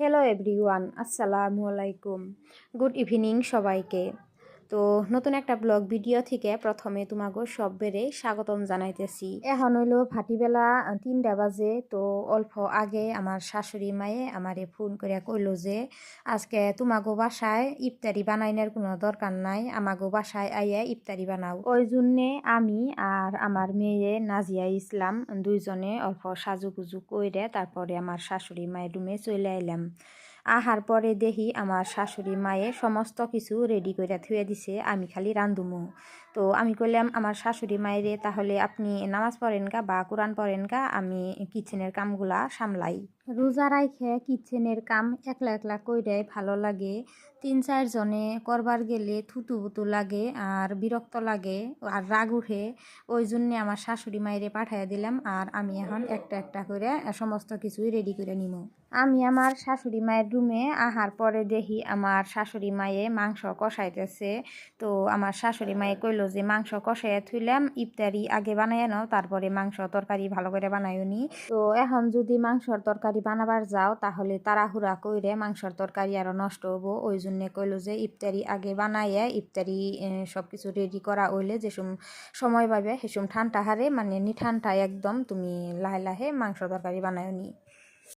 Hello everyone, আসসালামু আলাইকুম। Good evening সবাইকে। তো নতুন একটা ব্লগ ভিডিও থেকে প্রথমে তোমাকে সব বেড়ে স্বাগতম জানাইতেছি। এখন হইলো ভাটিবেলা 3টা বাজে। তো অল্প আগে আমার শাশুড়ি মায়ে আমারে ফোন করে কইলো যে আজকে তোমাগো বাসায় ইফতারি বানাইনের কোনো দরকার নাই, আমাগো বাসায় আইয়া ইফতারি বানাও। ওই জন্যে আমি আর আমার মেয়ে নাজিয়া ইসলাম দুইজনে অল্প সাজুগুজু কইরে তারপরে আমার শাশুড়ি মায়ের রুমে চলে আইলাম। আহার পরে দেখি আমার শাশুড়ি মায়ে সমস্ত কিছু রেডি করে থুয়ে দিছে, আমি খালি রান্ধুমু। তো আমি কইলাম আমার শাশুড়ি মায়েরে, তাহলে আপনি নামাজ পড়েন গা বা কোরআন পড়েন গা, আমি কিচেনের কামগুলা সামলাই। রোজা রাইখে কিচেনের কাম একলা একলা কইরে ভালো লাগে, 3-4 জনে করবার গেলে থুতু বুতু লাগে আর বিরক্ত লাগে আর রাগ উঠে। ওই জন্যে আমার শাশুড়ি মায়েরে পাঠাইয়া দিলাম, আর আমি এখন একটা একটা করে সমস্ত কিছুই রেডি করে নিব। আমি আমার শাশুড়ি মায়ের রুমে আহার পরে দেখি আমার শাশুড়ি মায়ে মাংস কষাইতেছে। তো আমার শাশুড়ি মায়ে কইলো যে মাংস কষাইয়া থুইলাম, ইফতারি আগে বানাইয়া নাও, তারপরে মাংস তরকারি ভালো করে বানাইও নি। তো এখন যদি মাংসর তরকারি বানাবার যাও তাহলে তাড়াহুড়া কইরে মাংসর তরকারি আরো নষ্ট হবো। ওই জন্য কইলো যে ইফতারি আগে বানাইয়া ইফতারি সব কিছু রেডি করা হইলে যেসম সময় পাবে সেসম ঠান্ডা হারে, মানে নি ঠান্ডা একদম তুমি লাহে লাহে মাংস তরকারি বানাইও নি।